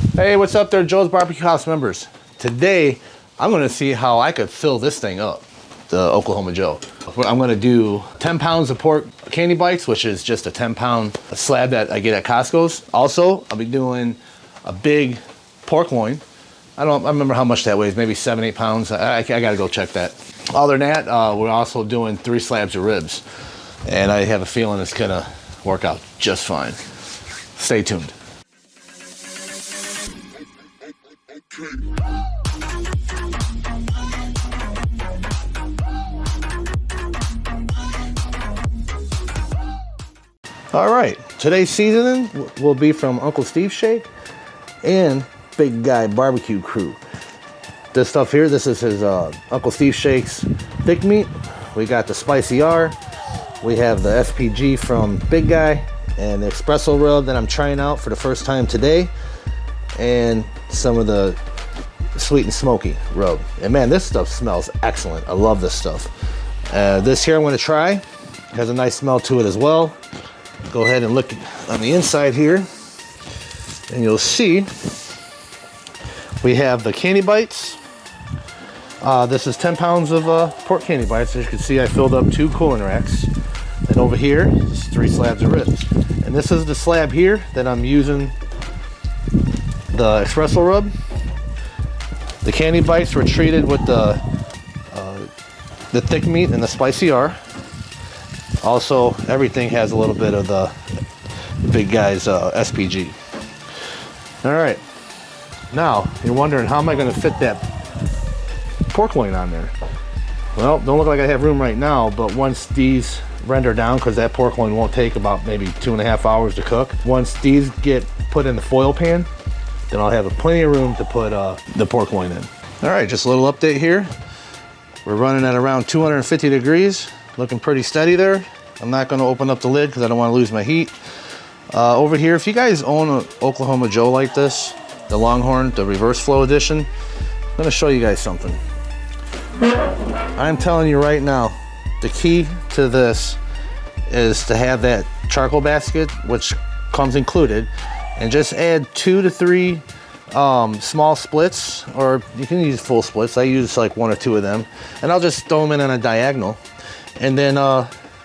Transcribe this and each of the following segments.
Hey, what's up there, Joe's BBQ House members? Today, I'm gonna see how I could fill this thing up, the Oklahoma Joe. I'm gonna do 10 pounds of pork candy bites, which is just a 10-pound slab that I get at Costco's. Also, I'll be doing a big pork loin. I remember how much that weighs, maybe 7-8 pounds. I gotta go check that. Other than that, we're also doing 3 slabs of ribs. And I have a feeling it's gonna work out just fine. Stay tuned. All right, today's seasoning will be from Uncle Steve's Shake and Big Guy BBQ Crew. This stuff here, this is his Uncle Steve Shake's thick meat. We got the spicy R. We have the SPG from Big Guy and the espresso rub that I'm trying out for the first time today, and some of the sweet and smoky rub. And man, this stuff smells excellent. I love this stuff. This here I'm going to try. It has a nice smell to it as well. Go ahead and look on the inside here, and you'll see we have the candy bites. This is 10 pounds of pork candy bites. As you can see, I filled up 2 cooling racks. And over here is 3 slabs of ribs. And this is the slab here that I'm using the espresso rub. The candy bites were treated with the thick meat and the spicy R. Also, everything has a little bit of the Big Guy's SPG. All right, now you're wondering, how am I going to fit that pork loin on there? Well, don't look like I have room right now, but once these render down, because that pork loin won't take about maybe 2.5 hours to cook. Once these get put in the foil pan, then I'll have plenty of room to put the pork loin in. All right, just a little update here. We're running at around 250 degrees. Looking pretty steady there. I'm not going to open up the lid because I don't want to lose my heat. Over here, if you guys own an Oklahoma Joe like this, the Longhorn, the reverse flow edition, I'm going to show you guys something. I'm telling you right now, the key to this is to have that charcoal basket, which comes included, and just add 2 to 3 small splits, or you can use full splits. I use like 1 or 2 of them, and I'll just throw them in on a diagonal. And then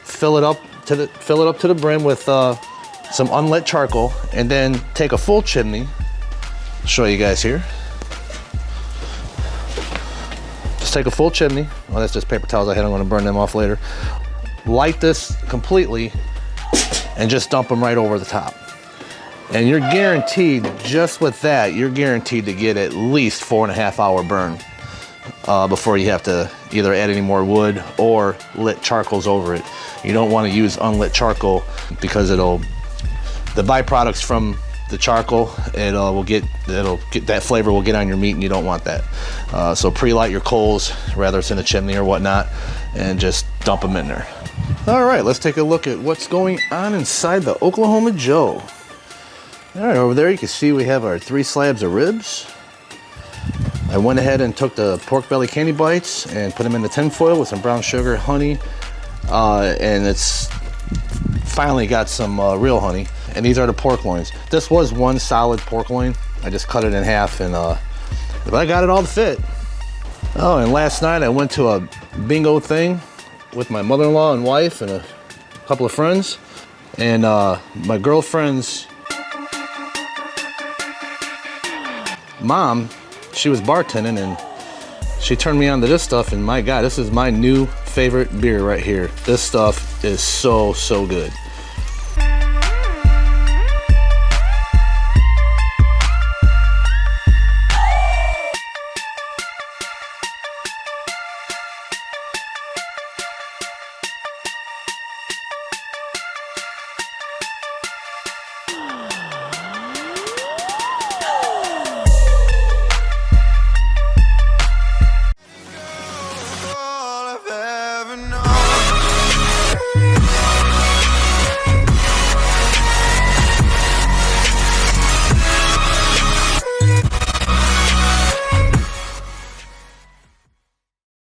fill it up to the brim with some unlit charcoal, and then take a full chimney. I'll show you guys here. Just take a full chimney. Oh, that's just paper towels I had. I'm going to burn them off later. Light this completely, and just dump them right over the top. And you're guaranteed, just with that, you're guaranteed to get at least 4.5 hour burn. Before you have to either add any more wood or lit charcoals over it. You don't want to use unlit charcoal because the byproducts from the charcoal, that flavor will get on your meat, and you don't want that. So pre-light your coals, whether it's in the chimney or whatnot, and just dump them in there. All right, let's take a look at what's going on inside the Oklahoma Joe. All right, over there you can see we have our 3 slabs of ribs. I went ahead and took the pork belly candy bites and put them in the tin foil with some brown sugar, honey, and it's finally got some real honey. And these are the pork loins. This was 1 solid pork loin. I just cut it in half, and but I got it all to fit. Oh, and last night I went to a bingo thing with my mother-in-law and wife and a couple of friends, and my girlfriend's mom, she was bartending, and she turned me on to this stuff, and my God, this is my new favorite beer right here. This stuff is so good.